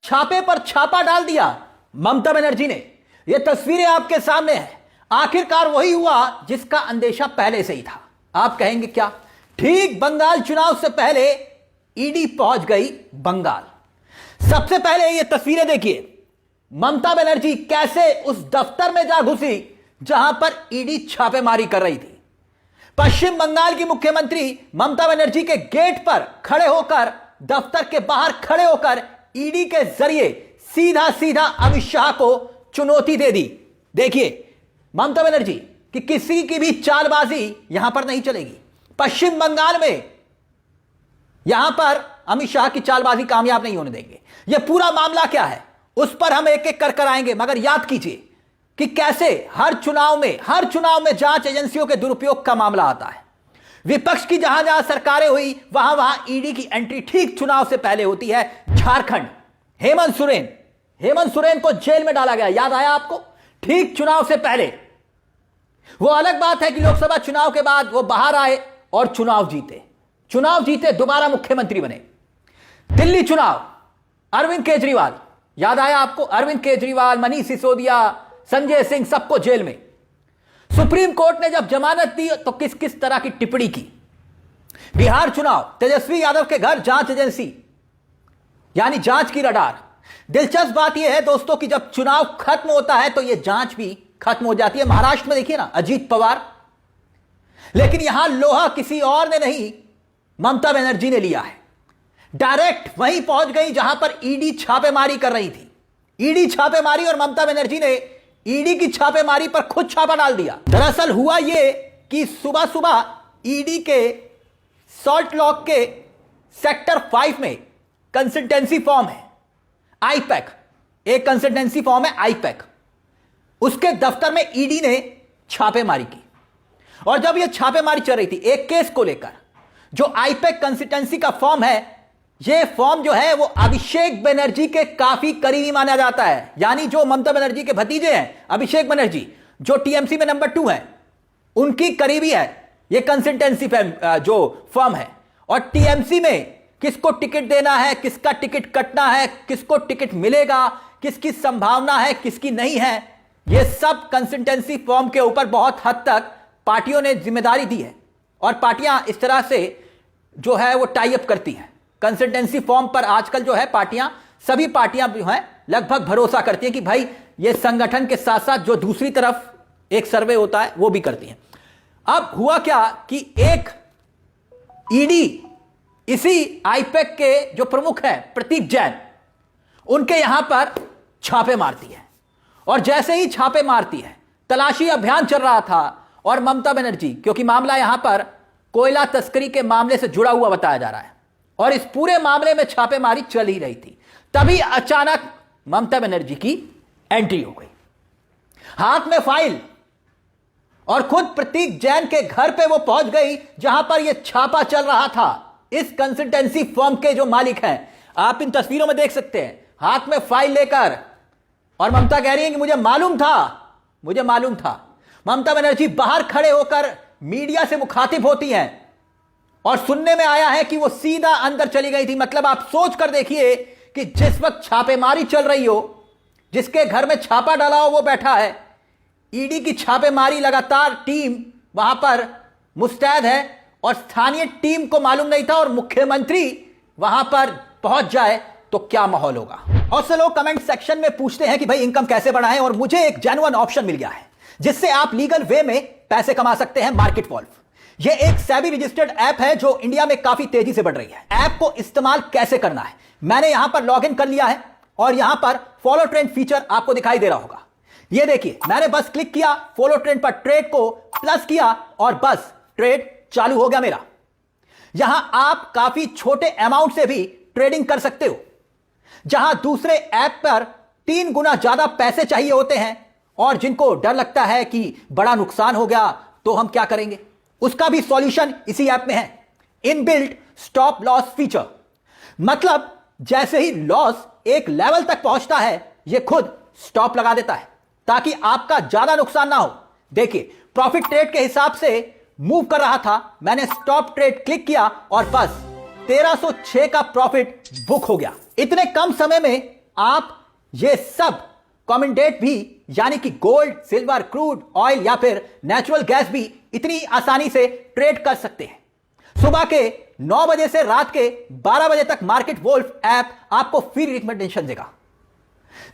छापे पर छापा डाल दिया ममता बनर्जी ने। यह तस्वीरें आपके सामने हैं। आखिरकार वही हुआ जिसका अंदेशा पहले से ही था। आप कहेंगे क्या? ठीक बंगाल चुनाव से पहले ईडी पहुंच गई बंगाल। सबसे पहले यह तस्वीरें देखिए, ममता बनर्जी कैसे उस दफ्तर में जा घुसी जहां पर ईडी छापेमारी कर रही थी। पश्चिम बंगाल की मुख्यमंत्री ममता बनर्जी के गेट पर खड़े होकर, दफ्तर के बाहर खड़े होकर ईडी के जरिए सीधा सीधा अमित शाह को चुनौती दे दी। देखिए ममता बनर्जी कि किसी की भी चालबाजी यहां पर नहीं चलेगी। पश्चिम बंगाल में यहां पर अमित शाह की चालबाजी कामयाब नहीं होने देंगे। यह पूरा मामला क्या है उस पर हम एक एक कर आएंगे, मगर याद कीजिए कि कैसे हर चुनाव में जांच एजेंसियों के दुरुपयोग का मामला आता है। विपक्ष की जहां जहां सरकारें हुई वहां वहां ईडी की एंट्री ठीक चुनाव से पहले होती है। झारखंड, हेमंत सोरेन को जेल में डाला गया, याद आया आपको? ठीक चुनाव से पहले। वो अलग बात है कि लोकसभा चुनाव के बाद वो बाहर आए और चुनाव जीते, दोबारा मुख्यमंत्री बने। दिल्ली चुनाव, अरविंद केजरीवाल, याद आया आपको? अरविंद केजरीवाल, मनीष सिसोदिया, संजय सिंह, सबको जेल में। सुप्रीम कोर्ट ने जब जमानत दी तो किस किस तरह की टिप्पणी की। बिहार चुनाव, तेजस्वी यादव के घर जांच एजेंसी यानी जांच की रडार। दिलचस्प बात यह है दोस्तों कि जब चुनाव खत्म होता है तो यह जांच भी खत्म हो जाती है। महाराष्ट्र में देखिए ना, अजीत पवार। लेकिन यहां लोहा किसी और ने नहीं, ममता बनर्जी ने लिया है। डायरेक्ट वहीं पहुंच गई जहां पर ईडी छापेमारी कर रही थी। ईडी छापेमारी और ममता बनर्जी ने ईडी की छापेमारी पर खुद छापा डाल दिया। दरअसल हुआ यह कि सुबह सुबह ईडी के सॉल्ट लॉक के सेक्टर 5 में कंसल्टेंसी फॉर्म है आईपैक, एक कंसल्टेंसी फॉर्म है आईपैक, उसके दफ्तर में ईडी ने छापेमारी की। और जब यह छापेमारी चल रही थी एक केस को लेकर, जो आईपैक कंसल्टेंसी का फॉर्म है, यह फॉर्म जो है वो अभिषेक बनर्जी के काफी करीबी माना जाता है। यानी जो ममता बनर्जी के भतीजे हैं अभिषेक बनर्जी, जो टीएमसी में नंबर 2 हैं, उनकी करीबी है यह कंसल्टेंसी जो फॉर्म है। और टीएमसी में किसको टिकट देना है, किसका टिकट कटना है, किसको टिकट मिलेगा, किसकी संभावना है, किसकी नहीं है, यह सब कंसल्टेंसी फॉर्म के ऊपर बहुत हद तक पार्टियों ने जिम्मेदारी दी है। और पार्टियां इस तरह से जो है वो टाई अप करती हैं कंसल्टेंसी फॉर्म पर। आजकल जो है पार्टियां, सभी पार्टियां जो हैं लगभग भरोसा करती हैं कि भाई ये संगठन के साथ साथ जो दूसरी तरफ एक सर्वे होता है वो भी करती हैं। अब हुआ क्या कि एक ईडी इसी आईपैक के जो प्रमुख हैं प्रतीक जैन, उनके यहां पर छापे मारती है। और जैसे ही छापे मारती है, तलाशी अभियान चल रहा था और ममता बनर्जी, क्योंकि मामला यहां पर कोयला तस्करी के मामले से जुड़ा हुआ बताया जा रहा है और इस पूरे मामले में छापेमारी चल ही रही थी, तभी अचानक ममता बनर्जी की एंट्री हो गई, हाथ में फाइल, और खुद प्रतीक जैन के घर पे वो पहुंच गई जहां पर यह छापा चल रहा था। इस कंसल्टेंसी फर्म के जो मालिक हैं, आप इन तस्वीरों में देख सकते हैं, हाथ में फाइल लेकर। और ममता कह रही है कि मुझे मालूम था। ममता बनर्जी बाहर खड़े होकर मीडिया से मुखातिब होती हैं और सुनने में आया है कि वो सीधा अंदर चली गई थी। मतलब आप सोच कर देखिए कि जिस वक्त छापेमारी चल रही हो, जिसके घर में छापा डाला हो वो बैठा है, ईडी की छापेमारी लगातार टीम वहां पर मुस्तैद है और स्थानीय टीम को मालूम नहीं था और मुख्यमंत्री वहां पर पहुंच जाए तो क्या माहौल होगा। और से लोग कमेंट सेक्शन में पूछते हैं कि भाई इनकम कैसे बढ़ाएं, और मुझे एक जेन्युइन ऑप्शन मिल गया है जिससे आप लीगल वे में पैसे कमा सकते हैं। मार्केट वॉल्फ यह एक सेबी रजिस्टर्ड ऐप है जो इंडिया में काफी तेजी से बढ़ रही है। ऐप को इस्तेमाल कैसे करना है, मैंने यहां पर लॉग इन कर लिया है और यहां पर फॉलो ट्रेंड फीचर आपको दिखाई दे रहा होगा। यह देखिए, मैंने बस क्लिक किया, फॉलो ट्रेंड पर ट्रेड को प्लस किया और बस ट्रेड चालू हो गया मेरा। यहां आप काफी छोटे अमाउंट से भी ट्रेडिंग कर सकते हो। जहां दूसरे ऐप पर 3 गुना ज्यादा पैसे चाहिए होते हैं और जिनको डर लगता है कि बड़ा नुकसान हो गया तो हम क्या करेंगे, उसका भी सॉल्यूशन इसी ऐप में है। इनबिल्ट स्टॉप लॉस फीचर, मतलब जैसे ही लॉस एक लेवल तक पहुंचता है यह खुद स्टॉप लगा देता है ताकि आपका ज्यादा नुकसान ना हो। देखिए, प्रॉफिट ट्रेड के हिसाब से मूव कर रहा था, मैंने स्टॉप ट्रेड क्लिक किया और बस 1306 का प्रॉफिट बुक हो गया। इतने कम समय में आप ये सब कॉमोडिटी भी यानी कि गोल्ड, सिल्वर, क्रूड ऑयल या फिर नेचुरल गैस भी इतनी आसानी से ट्रेड कर सकते हैं। सुबह के 9 बजे से रात के 12 बजे तक मार्केट वोल्फ ऐप आपको फ्री रिकमेंडेशन देगा,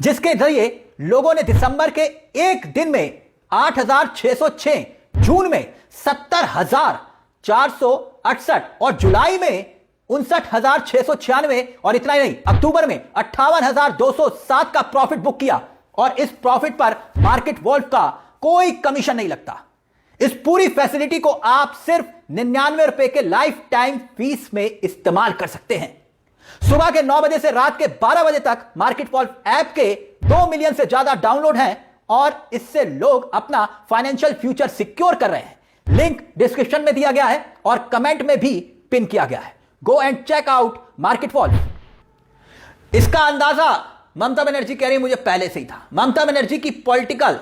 जिसके जरिए लोगों ने दिसंबर के एक दिन में 8,606, जून में 70,468 और जुलाई में 59,696 और इतना ही नहीं, अक्टूबर में 58,207 का प्रॉफिट बुक किया और इस प्रॉफिट पर मार्केट वोल्फ का कोई कमीशन नहीं लगता। इस पूरी फैसिलिटी को आप सिर्फ 99 रुपए के लाइफ टाइम फीस में इस्तेमाल कर सकते हैं। सुबह के 9 बजे से रात के 12 बजे तक मार्केट वोल्फ ऐप के 2 मिलियन से ज्यादा डाउनलोड हैं और इससे लोग अपना फाइनेंशियल फ्यूचर सिक्योर कर रहे हैं। लिंक डिस्क्रिप्शन में दिया गया है और कमेंट में भी पिन किया गया है। Go and check out Market Wolf. इसका अंदाजा ममता बनर्जी कह रही मुझे पहले से ही था। ममता बनर्जी की पॉलिटिकल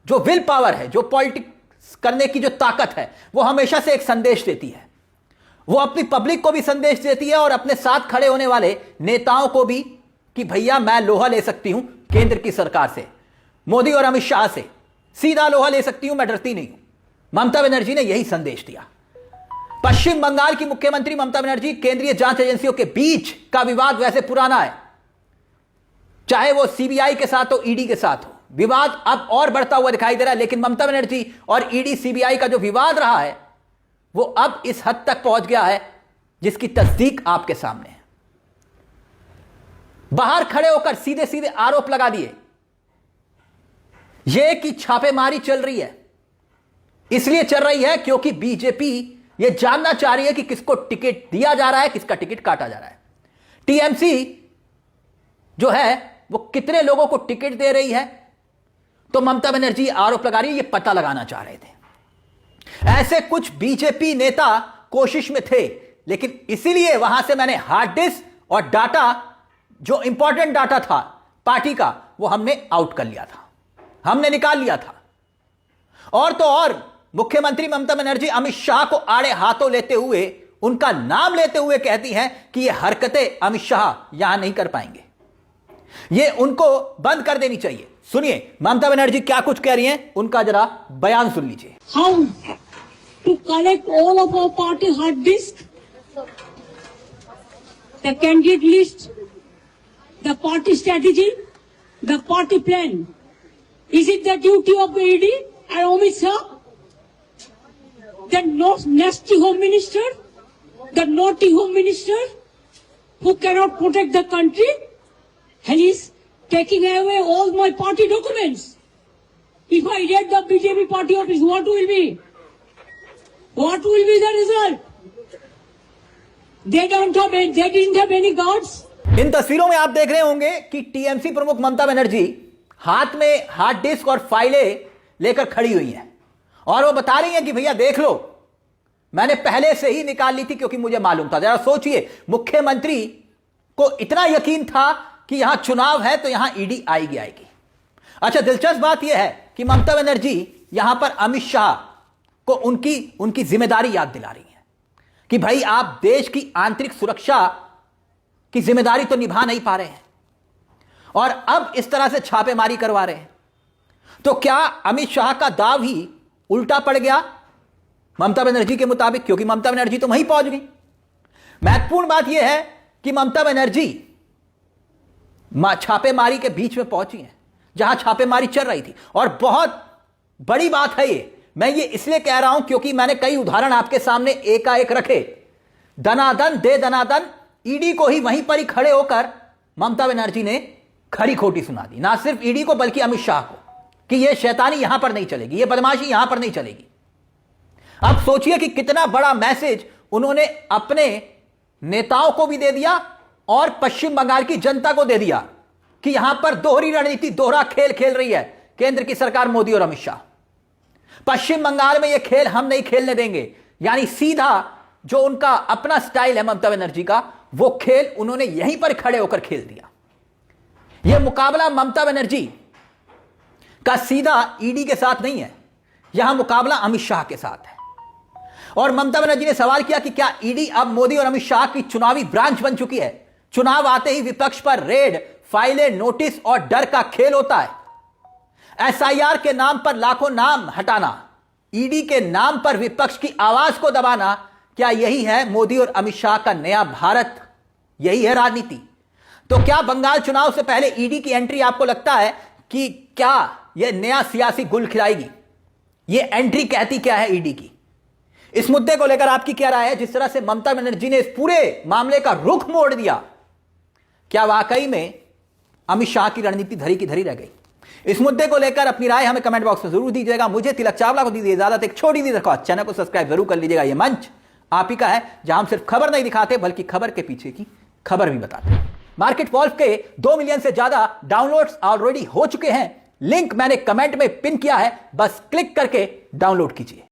जो विल पावर है, जो पॉलिटिक्स करने की जो ताकत है, वो हमेशा से एक संदेश देती है। वो अपनी पब्लिक को भी संदेश देती है और अपने साथ खड़े होने वाले नेताओं को भी कि भैया मैं लोहा ले सकती हूं केंद्र की सरकार से, मोदी और अमित शाह से सीधा लोहा ले सकती हूं, मैं डरती नहीं हूं। ममता बनर्जी ने यही संदेश दिया। पश्चिम बंगाल की मुख्यमंत्री ममता बनर्जी, केंद्रीय जांच एजेंसियों के बीच का विवाद वैसे पुराना है, चाहे वो सीबीआई के साथ हो, ईडी के साथ हो। विवाद अब और बढ़ता हुआ दिखाई दे रहा है, लेकिन ममता बनर्जी और ईडी सीबीआई का जो विवाद रहा है वो अब इस हद तक पहुंच गया है जिसकी तस्दीक आपके सामने है। बाहर खड़े होकर सीधे सीधे आरोप लगा दिए यह कि छापेमारी चल रही है। इसलिए चल रही है क्योंकि बीजेपी यह जानना चाह रही है कि किसको टिकट दिया जा रहा है, किसका टिकट काटा जा रहा है। टीएमसी जो है वो कितने लोगों को टिकट दे रही है, तो ममता बनर्जी आरोप लगा रही है, ये पता लगाना चाह रहे थे। ऐसे कुछ बीजेपी नेता कोशिश में थे, लेकिन इसीलिए वहां से मैंने हार्ड डिस्क और डाटा, जो इंपॉर्टेंट डाटा था पार्टी का, वो हमने आउट कर लिया था, हमने निकाल लिया था। और तो और मुख्यमंत्री ममता बनर्जी अमित शाह को आड़े हाथों लेते हुए, उनका नाम लेते हुए कहती हैं कि ये हरकतें अमित शाह यहां नहीं कर पाएंगे, ये उनको बंद कर देनी चाहिए। सुनिए ममता बनर्जी क्या कुछ कह रही हैं, उनका जरा बयान सुन लीजिए। How to collect all of our party hard disk, the candidate list, the party strategy, the party plan. Is it the duty of the ED and Amit Shah, the nasty home minister, the naughty home minister who cannot protect the country, and he's taking away all my party documents? If I get the BJP party office, what will be? What will be the result? They didn't have any guards. इन तस्वीरों में आप देख रहे होंगे कि TMC प्रमुख ममता बनर्जी हाथ में हार्ड डिस्क और फाइलें लेकर खड़ी हुई हैं और वो बता रही हैं कि भैया देख लो, मैंने पहले से ही निकाल ली थी क्योंकि मुझे मालूम था। जरा सोचिए, मुख्यमंत्री को इतना यकीन था कि यहां चुनाव है तो यहां ईडी आएगी। अच्छा, दिलचस्प बात यह है कि ममता बनर्जी यहां पर अमित शाह को उनकी जिम्मेदारी याद दिला रही है कि भाई आप देश की आंतरिक सुरक्षा की जिम्मेदारी तो निभा नहीं पा रहे हैं और अब इस तरह से छापेमारी करवा रहे हैं, तो क्या अमित शाह का दाव ही उल्टा पड़ गया ममता बनर्जी के मुताबिक, क्योंकि ममता बनर्जी तो वहीं पहुंच गई। महत्वपूर्ण बात यह है कि ममता बनर्जी छापेमारी के बीच में पहुंची हैं जहां छापेमारी चल रही थी, और बहुत बड़ी बात है ये। मैं ये इसलिए कह रहा हूं क्योंकि मैंने कई उदाहरण आपके सामने एकाएक रखे। दनादन दे दनादन, ईडी को ही वहीं पर ही खड़े होकर ममता बनर्जी ने खरी खोटी सुना दी, ना सिर्फ ईडी को बल्कि अमित शाह को, कि यह शैतानी यहां पर नहीं चलेगी, यह बदमाशी यहां पर नहीं चलेगी। अब सोचिए कि कितना बड़ा मैसेज उन्होंने अपने नेताओं को भी दे दिया और पश्चिम बंगाल की जनता को दे दिया कि यहां पर दोहरी रणनीति, दोहरा खेल खेल रही है केंद्र की सरकार, मोदी और अमित शाह। पश्चिम बंगाल में यह खेल हम नहीं खेलने देंगे, यानी सीधा जो उनका अपना स्टाइल है ममता बनर्जी का, वो खेल उन्होंने यहीं पर खड़े होकर खेल दिया। यह मुकाबला ममता बनर्जी का सीधा ईडी के साथ नहीं है, यहां मुकाबला अमित शाह के साथ है। और ममता बनर्जी ने सवाल किया कि क्या ईडी अब मोदी और अमित शाह की चुनावी ब्रांच बन चुकी है? चुनाव आते ही विपक्ष पर रेड, फाइलें, नोटिस और डर का खेल होता है। एसआईआर के नाम पर लाखों नाम हटाना, ईडी के नाम पर विपक्ष की आवाज को दबाना, क्या यही है मोदी और अमित शाह का नया भारत? यही है राजनीति? तो क्या बंगाल चुनाव से पहले ईडी की एंट्री आपको लगता है कि क्या यह नया सियासी गुल खिलाएगी? यह एंट्री कहती क्या है ईडी की? इस मुद्दे को लेकर आपकी क्या राय है? जिस तरह से ममता बनर्जी ने इस पूरे मामले का रुख मोड़ दिया, क्या वाकई में अमित शाह की रणनीति धरी की धरी रह गई? इस मुद्दे को लेकर अपनी राय हमें कमेंट बॉक्स में जरूर दीजिएगा। मुझे तिलक चावला को दीजिए इजाजत। एक छोटी सी दरख्वास्त, चैनल को सब्सक्राइब जरूर कर लीजिएगा। यह मंच आप ही का है जहां हम सिर्फ खबर नहीं दिखाते बल्कि खबर के पीछे की खबर भी बताते हैं। मार्केट वॉल्फ के 2 मिलियन से ज्यादा डाउनलोड्स ऑलरेडी हो चुके हैं। लिंक मैंने कमेंट में पिन किया है, बस क्लिक करके डाउनलोड कीजिए।